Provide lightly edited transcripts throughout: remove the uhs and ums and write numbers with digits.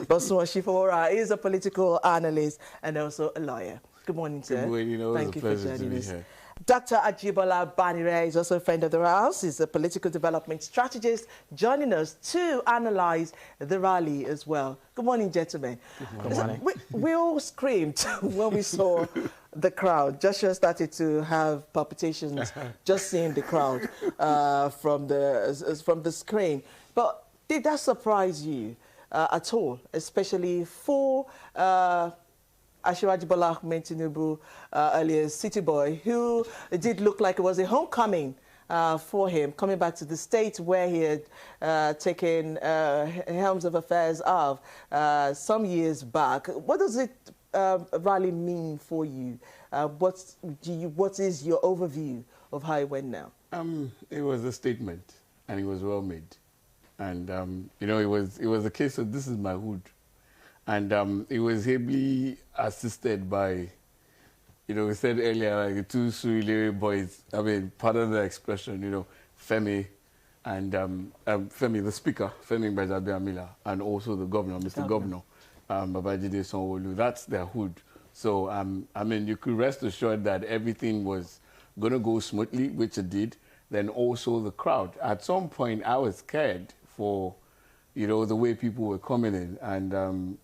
Bosun Osifowora is a political analyst and also a lawyer. Good morning, sir. Good morning. Thank you for joining us. Here. Dr. Ajibola Banire is also a friend of the house. He's a political development strategist, joining us to analyze the rally as well. Good morning, gentlemen. Good morning. We all screamed when we saw the crowd. Joshua started to have palpitations just seeing the crowd from the screen. But did that surprise you at all, especially for Asiwaju Bola Ahmed Tinubu, earlier City Boy, who did look like it was a homecoming for him, coming back to the state where he had taken helms of affairs of some years back. What does it rally mean for you? What is your overview of how it went now? It was a statement, and it was well made. And, you know, it was a case of this is my hood. And it was heavily assisted by, you know, we said earlier, like the two Surulere boys, I mean, pardon the expression, you know, Femi and Femi, the speaker, Femi Gbajabiamila, and also the governor, Mr. Governor, Babajide Sanwo-Olu. That's their hood. So, I mean, you could rest assured that everything was going to go smoothly, which it did. Then also the crowd. At some point, I was scared for, you know, the way people were coming in. And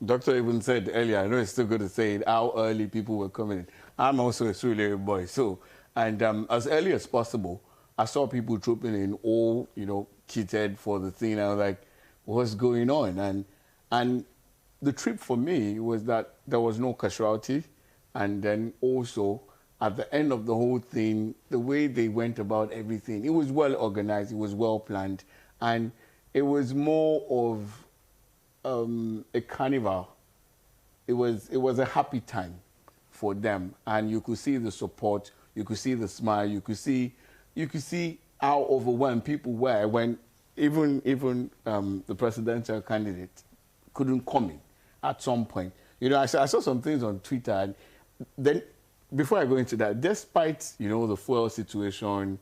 Doctor even said earlier, I know it's still good to say it, how early people were coming in. I'm also a Surulere boy, so, and as early as possible, I saw people trooping in, all, you know, kitted for the thing. I was like, what's going on? And the trip for me was that there was no casualty, and then also, at the end of the whole thing, the way they went about everything, it was well organized, it was well planned, and it was more of a carnival. It was a happy time for them, and you could see the support, you could see the smile, you could see how overwhelmed people were when even the presidential candidate couldn't come in at some point. You know, I saw some things on Twitter, and then before I go into that, despite, you know, the fuel situation,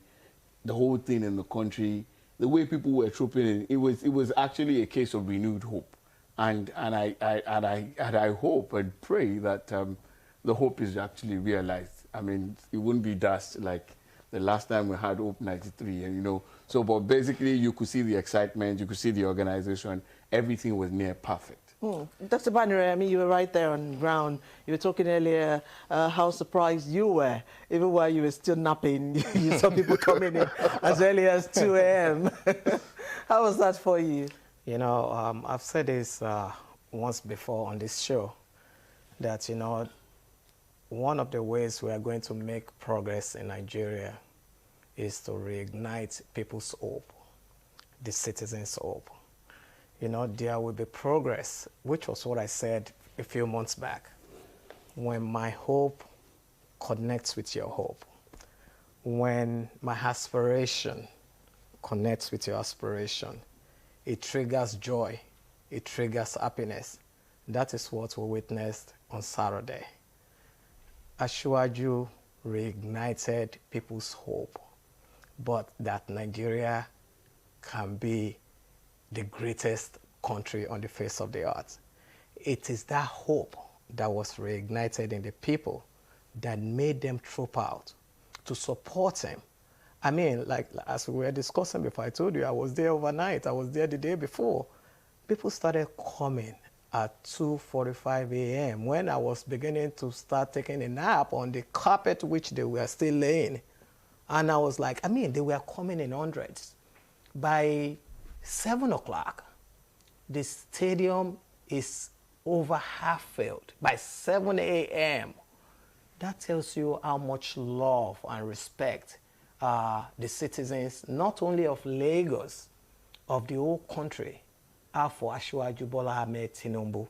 the whole thing in the country, the way people were trooping in, it was actually a case of renewed hope. And I hope and pray that the hope is actually realized. I mean, it wouldn't be dust like the last time we had Hope 93, and you know. So, but basically, you could see the excitement, you could see the organization. Everything was near perfect. Dr. Banire, I mean, you were right there on ground. You were talking earlier how surprised you were, even while you were still napping. You saw people coming in as early as 2 a.m. How was that for you? You know, I've said this once before on this show, that, you know, one of the ways we are going to make progress in Nigeria is to reignite people's hope, the citizens' hope. You know, there will be progress, which was what I said a few months back. When my hope connects with your hope, when my aspiration connects with your aspiration, it triggers joy, it triggers happiness. That is what we witnessed on Saturday. Asiwaju reignited people's hope, but that Nigeria can be the greatest country on the face of the earth. It is that hope that was reignited in the people that made them troop out to support him. I mean, like, as we were discussing before, I told you I was there overnight. I was there the day before. People started coming at 2:45 a.m. when I was beginning to start taking a nap on the carpet which they were still laying. And I was like, I mean, they were coming in hundreds. By 7 o'clock, the stadium is over half filled. By 7 a.m., that tells you how much love and respect the citizens, not only of Lagos, of the whole country, are for Asiwaju Bola Ahmed Tinubu.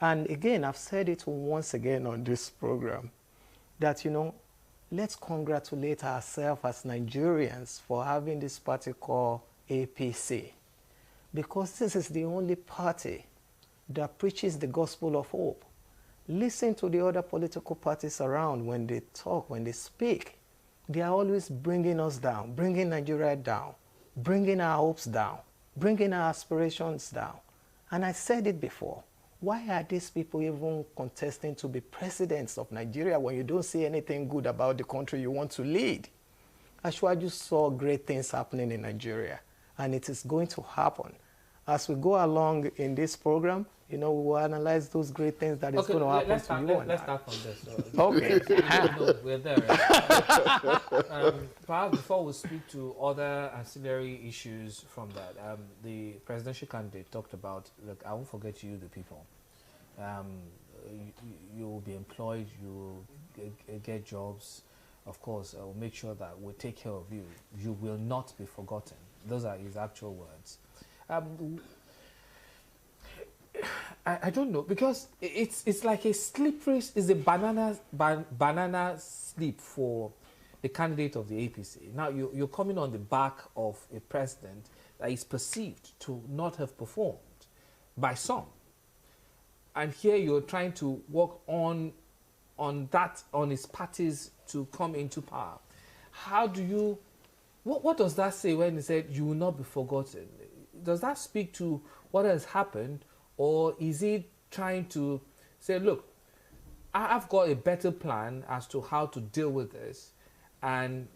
And again, I've said it once again on this program, that, you know, let's congratulate ourselves as Nigerians for having this party called APC, because this is the only party that preaches the gospel of hope. Listen to the other political parties around when they talk, when they speak. They are always bringing us down, bringing Nigeria down, bringing our hopes down, bringing our aspirations down. And I said it before. Why are these people even contesting to be presidents of Nigeria when you don't see anything good about the country you want to lead? Ashwaju saw great things happening in Nigeria, and it is going to happen. As we go along in this program, we will analyze those great things that is going to happen to you. Let's start from this. Okay. We're there. Perhaps before we speak to other ancillary issues from that, the presidential candidate talked about, look, I won't forget you, the people. You will be employed, you will get jobs. Of course, I will make sure that we'll take care of you. You will not be forgotten. Those are his actual words. I don't know, because it's like a slippery, it's a banana slip for the candidate of the APC. Now you're coming on the back of a president that is perceived to not have performed by some, and here you're trying to work on his parties to come into power. How do you? What does that say when he said you will not be forgotten? Does that speak to what has happened? Or is he trying to say, look, I've got a better plan as to how to deal with this, and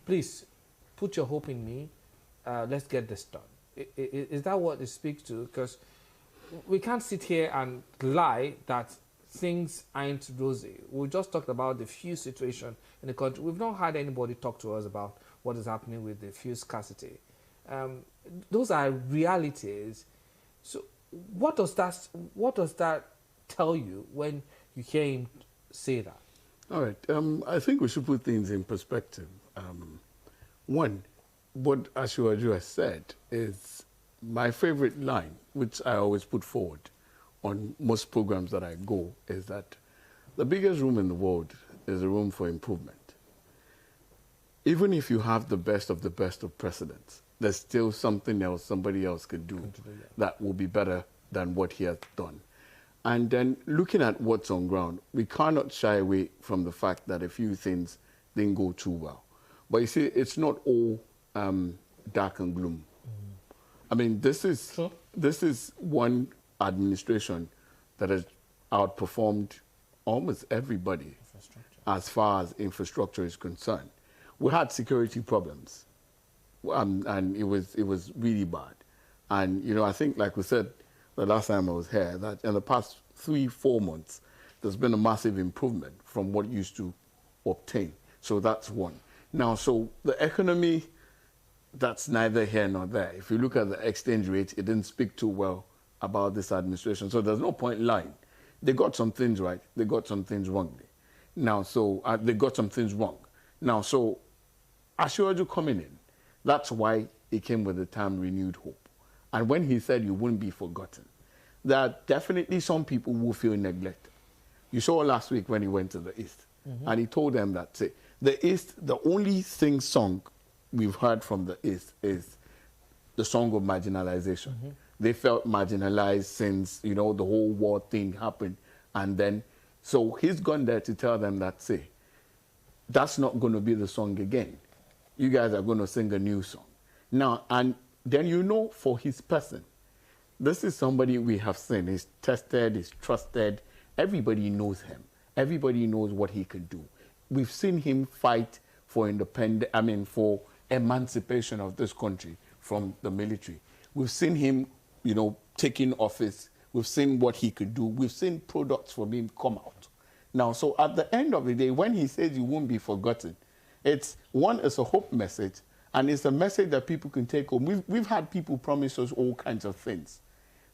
please put your hope in me, let's get this done. Is that what it speaks to? Because we can't sit here and lie that things aren't rosy. We just talked about the fuel situation in the country. We've not had anybody talk to us about what is happening with the fuel scarcity. Those are realities. So what does that tell you when you hear him say that? All right. I think we should put things in perspective. One, what Asiwaju has said is my favorite line, which I always put forward on most programs that I go, is that the biggest room in the world is a room for improvement. Even if you have the best of presidents, there's still something else somebody else could do that will be better than what he has done. And then looking at what's on ground, we cannot shy away from the fact that a few things didn't go too well. But you see, it's not all dark and gloom. I mean, this is one administration that has outperformed almost everybody as far as infrastructure is concerned. We had security problems. And it was really bad. And, I think, like we said the last time I was here, that in the past 3-4 months, there's been a massive improvement from what used to obtain. So that's one. Now, so the economy, that's neither here nor there. If you look at the exchange rate, it didn't speak too well about this administration. So there's no point lying. They got some things right. They got some things wrong. Now, so they got some things wrong. Now, so Asiwaju coming in, that's why he came with the term renewed hope. And when he said you wouldn't be forgotten, there are definitely some people who feel neglected. You saw last week when he went to the East, and he told them that, say, the East, the only song we've heard from the East is the song of marginalization. They felt marginalized since, the whole war thing happened. And then, so he's gone there to tell them that, say, that's not going to be the song again. You guys are going to sing a new song. Now, and then for his person, this is somebody we have seen. He's tested, he's trusted. Everybody knows him. Everybody knows what he can do. We've seen him fight for for emancipation of this country from the military. We've seen him, taking office. We've seen what he could do. We've seen products from him come out. Now, so at the end of the day, when he says you won't be forgotten, it's a hope message, and it's a message that people can take home. We've had people promise us all kinds of things,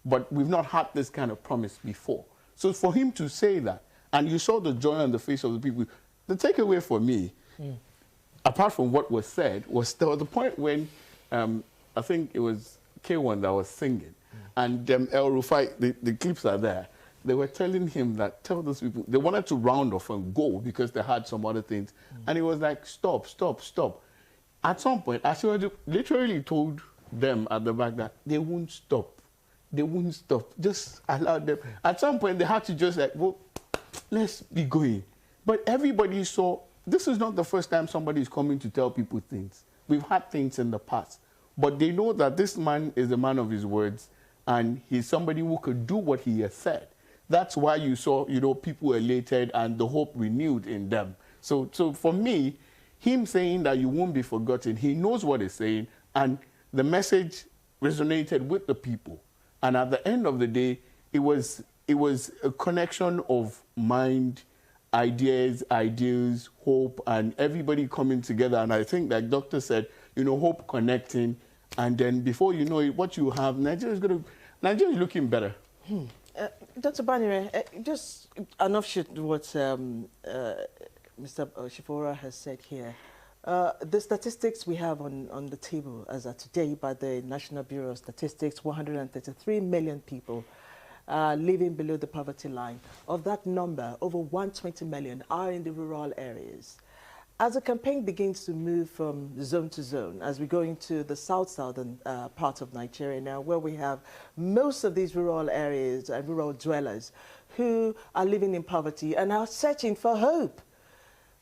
but we've not had this kind of promise before. So for him to say that, and you saw the joy on the face of the people, the takeaway for me, apart from what was said, was still the point when I think it was K1 that was singing, and El Rufai, the clips are there. They were telling him that, tell those people, they wanted to round off and go because they had some other things. And he was like, stop, stop, stop. At some point, Asiwaju literally told them at the back that they won't stop. They wouldn't stop. Just allow them. At some point, they had to just like, well, let's be going. But everybody saw, this is not the first time somebody is coming to tell people things. We've had things in the past. But they know that this man is a man of his words, and he's somebody who could do what he has said. That's why you saw, people elated and the hope renewed in them. So for me, him saying that you won't be forgotten, he knows what he's saying, and the message resonated with the people. And at the end of the day, it was a connection of mind, ideas, ideals, hope, and everybody coming together. And I think, like Doctor said, hope connecting, and then before you know it, what you have, Nigeria is looking better. Dr. Banire, just an offshoot what Mr. Osifowora has said here. The statistics we have on the table as of today by the National Bureau of Statistics, 133 million people living below the poverty line. Of that number, over 120 million are in the rural areas. As the campaign begins to move from zone to zone, as we go into the southern part of Nigeria now, where we have most of these rural areas and rural dwellers who are living in poverty and are searching for hope.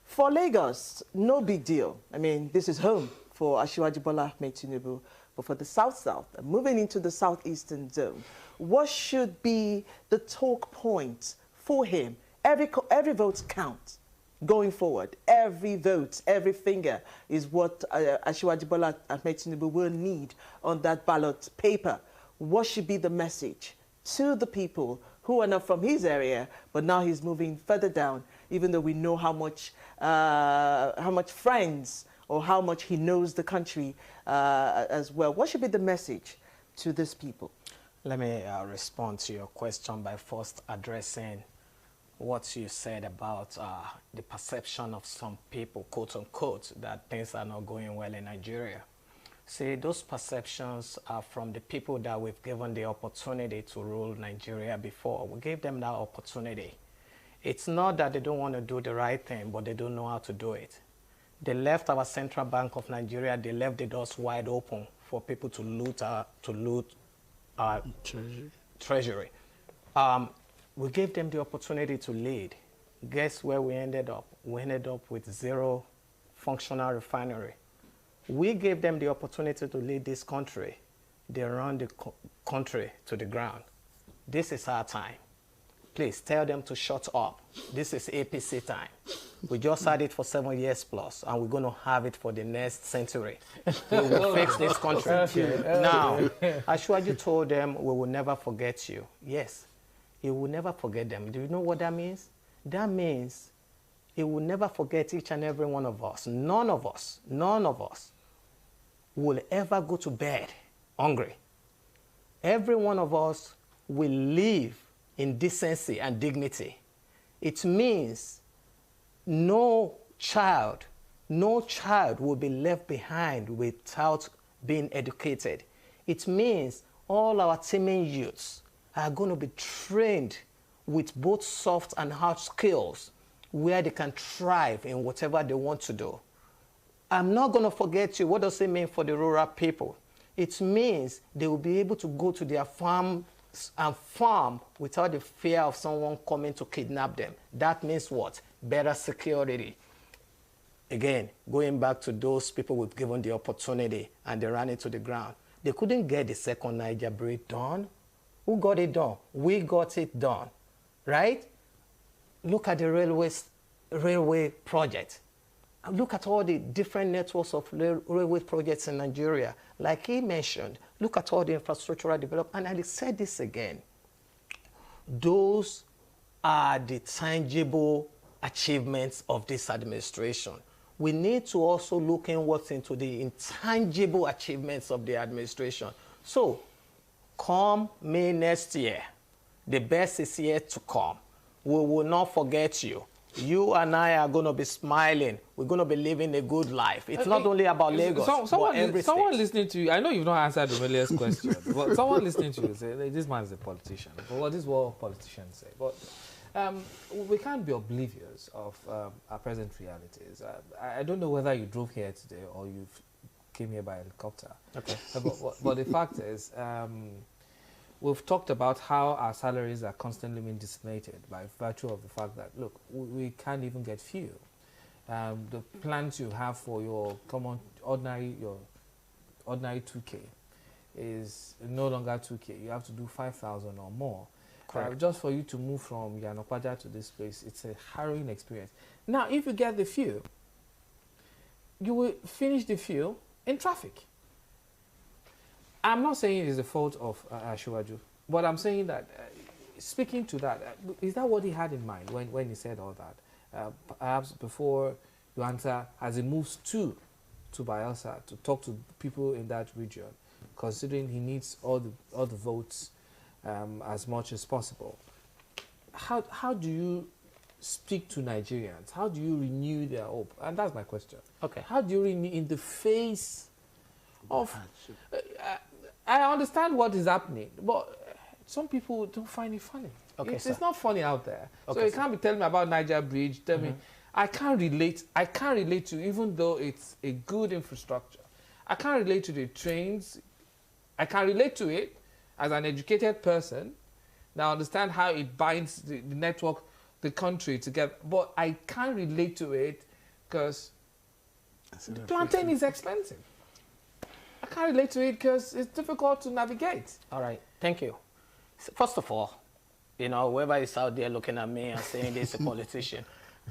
For Lagos, no big deal. I mean, this is home for Asiwaju Bola Ahmed Tinubu. But for the south, moving into the southeastern zone, what should be the talk point for him? Every vote counts. Going forward, every vote, every finger is what Asiwaju Bola Ahmed Tinubu will need on that ballot paper. What should be the message to the people who are not from his area, but now he's moving further down, even though we know how much friends or how much he knows the country as well. What should be the message to these people? Let me respond to your question by first addressing what you said about the perception of some people, quote unquote, that things are not going well in Nigeria. See, those perceptions are from the people that we've given the opportunity to rule Nigeria before. We gave them that opportunity. It's not that they don't want to do the right thing, but they don't know how to do it. They left our Central Bank of Nigeria, they left the doors wide open for people to loot our treasury. We gave them the opportunity to lead. Guess where we ended up? We ended up with 0 functional refinery. We gave them the opportunity to lead this country. They run the country to the ground. This is our time. Please tell them to shut up. This is APC time. We just had it for 7 years plus, and we're going to have it for the next century. We will fix this country. Now, Asiwaju told them, we will never forget you. Yes. He will never forget them. Do you know what that means? That means he will never forget each and every one of us. None of us will ever go to bed hungry. Every one of us will live in decency and dignity. It means no child will be left behind without being educated. It means all our teeming youths are going to be trained with both soft and hard skills where they can thrive in whatever they want to do. I'm not going to forget you. What does it mean for the rural people? It means they will be able to go to their farms and farm without the fear of someone coming to kidnap them. That means what? Better security. Again, going back to those people we've given the opportunity and they ran it to the ground. They couldn't get the second Niger Bridge done. Who got it done? We got it done, right? Look at the railway project. And look at all the different networks of railway projects in Nigeria. Like he mentioned, look at all the infrastructural development. And I said this again. Those are the tangible achievements of this administration. We need to also look inwards into the intangible achievements of the administration. So, come May next year, the best is yet to come. We will not forget you. You and I are going to be smiling. We're going to be living a good life. It's not only about Lagos, but every state. Someone listening to you, I know you've not answered the earlier question, but someone listening to you say, this man is a politician. But this is what politicians say. But we can't be oblivious of our present realities. I don't know whether you drove here today or you came here by helicopter. Okay. But the fact is, we've talked about how our salaries are constantly being decimated by virtue of the fact that, look, we can't even get fuel. The plans you have for your ordinary 2K is no longer 2K. You have to do 5,000 or more. Correct. Just for you to move from Yanokwaja to this place, it's a harrowing experience. Now, if you get the fuel, you will finish the fuel in traffic. I'm not saying it is the fault of Asiwaju, but I'm saying that, speaking to that, is that what he had in mind when he said all that? Perhaps before you answer, as he moves to Bayelsa to talk to people in that region, considering he needs all the votes as much as possible. How do you speak to Nigerians? How do you renew their hope? And that's my question. Okay. How do you renew in the face of... I understand what is happening, but some people don't find it funny. Okay, it's not funny out there. Okay, so you can't be telling me about Niger Bridge. Tell me, I can't relate. I can't relate to, even though it's a good infrastructure. I can't relate to the trains. I can relate to it as an educated person. Now I understand how it binds the network, the country together. But I can't relate to it because the plantain is expensive. I can't relate to it because it's difficult to navigate. All right, thank you. First of all, you know, whoever is out there looking at me and saying this is a politician,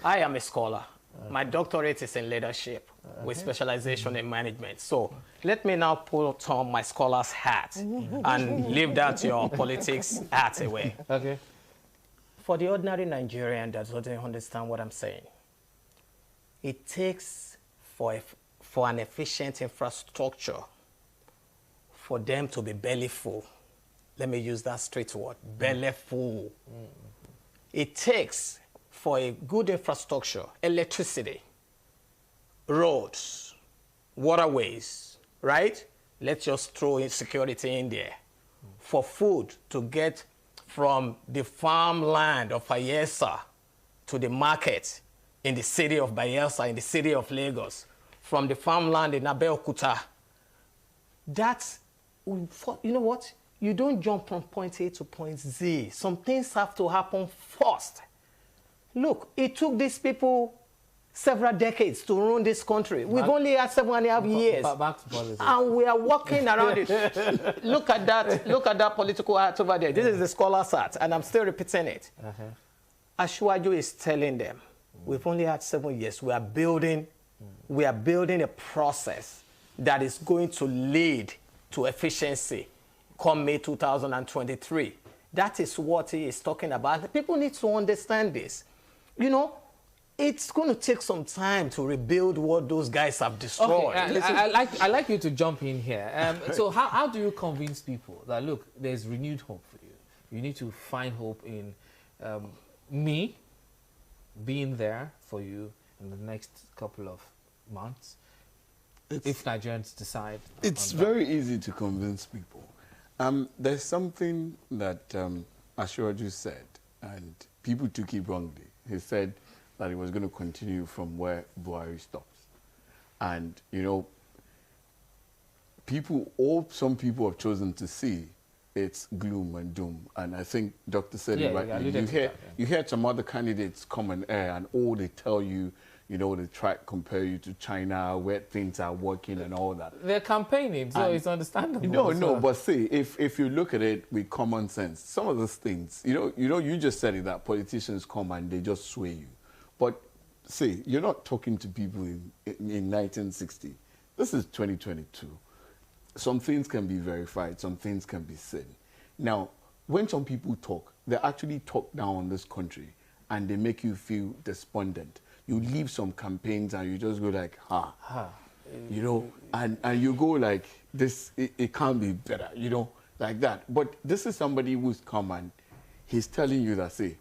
I am a scholar. My doctorate is in leadership with specialization in management. So let me now put on my scholar's hat and leave that your politics hat away. Okay. For the ordinary Nigerian that doesn't understand what I'm saying, it takes for an efficient infrastructure for them to be belly full. Let me use that straight word, belly full. It takes for a good infrastructure, electricity, roads, waterways, right? Let's just throw in security in there. For food to get from the farmland of Bayelsa to the market in the city of Bayelsa, in the city of Lagos, from the farmland in Abeokuta. That's, you know what? You don't jump from point A to point Z. Some things have to happen first. Look, it took these people several decades to run this country. We've only had 7.5 years. Back to politics. And we are walking around it. Look at that political art over there. This is the scholar's art, and I'm still repeating it. Asiwaju is telling them, we've only had 7 years. We are building a process that is going to lead to efficiency come May 2023. That is what he is talking about. People need to understand this. You know, it's going to take some time to rebuild what those guys have destroyed. Okay, I like you to jump in here. So how do you convince people that, look, there's renewed hope for you? You need to find hope in me being there for you in the next couple of months, if Nigerians decide. It's very easy to convince people. There's something that Asiwaju said, and people took it wrongly. He said that he was going to continue from where Buhari stops. And, you know, some people have chosen to see it's gloom and doom. And I think Dr. said it rightly. You hear some other candidates come on air and all they tell you, you know, they try to compare you to China, where things are working and all that. They're campaigning, so it's understandable. No, but see, if you look at it with common sense, some of those things, you just said it, that politicians come and they just sway you. But see, you're not talking to people in 1960. This is 2022. Some things can be verified, some things can be said. Now, when some people talk, they actually talk down on this country and they make you feel despondent. You leave some campaigns and you just go like, you know, and you go like, this, it can't be better, you know, like that. But this is somebody who's come and he's telling you that, say,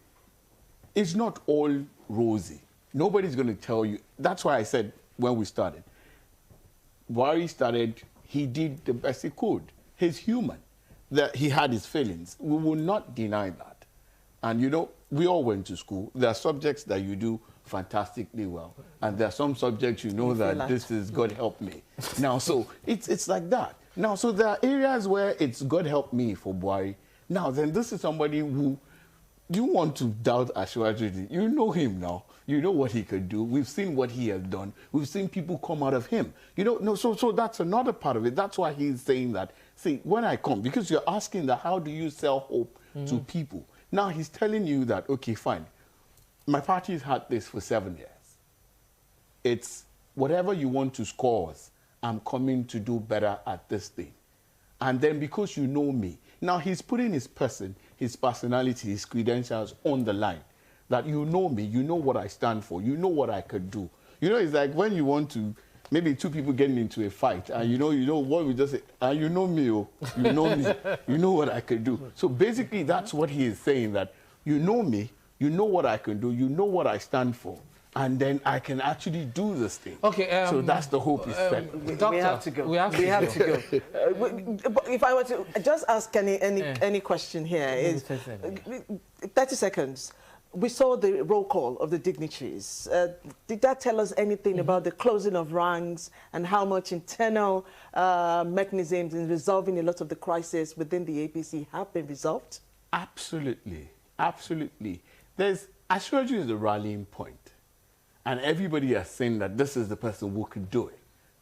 it's not all rosy. Nobody's going to tell you. That's why I said when we started, Buhari started, he did the best he could. He's human. That he had his feelings. We will not deny that. And, you know, we all went to school. There are subjects that you do fantastically well. And there are some subjects you know that like this is God help me. Now, so it's like that. Now, so there are areas where it's God help me for Buhari. Now, then this is somebody who you want to doubt Asiwaju. You know him now. You know what he could do. We've seen what he has done. We've seen people come out of him. You know, no, so that's another part of it. That's why he's saying that See, when I come, because you're asking that, how do you sell hope to people? Now he's telling you that, okay, fine. My party's had this for 7 years. It's whatever you want to score us, I'm coming to do better at this thing. And then because you know me, now he's putting his person, his personality, his credentials on the line. That you know me, you know what I stand for, you know what I could do. You know, it's like when you want to, maybe two people getting into a fight, and you know what we just say, you know me, oh, you know me, you know what I could do. So basically that's what he is saying, that you know me, you know what I can do, you know what I stand for, and then I can actually do this thing. Okay. So that's the hope he's selling. Doctor, we have to go. We have to go. But if I were to just ask any question here, is 30 seconds. We saw the roll call of the dignitaries. Did that tell us anything about the closing of ranks and how much internal mechanisms in resolving a lot of the crises within the APC have been resolved? Absolutely. Absolutely. Ashwaju is the rallying point. And everybody has seen that this is the person who could do it.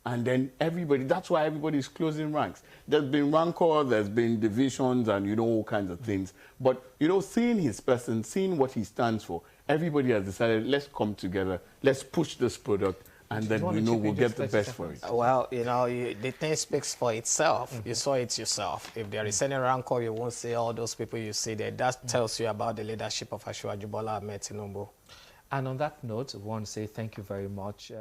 And then everybody, that's why everybody is closing ranks. There's been rancor, there's been divisions and, you know, all kinds of things. But, you know, seeing his person, seeing what he stands for, everybody has decided, let's come together, let's push this product, and then we know we'll get the best for it. Well, you know, the thing speaks for itself. You saw it yourself. If there is any rancor, you won't see all those people you see there. That tells you about the leadership of Asiwaju Bola Ahmed Tinubu. And on that note, I want to say thank you very much.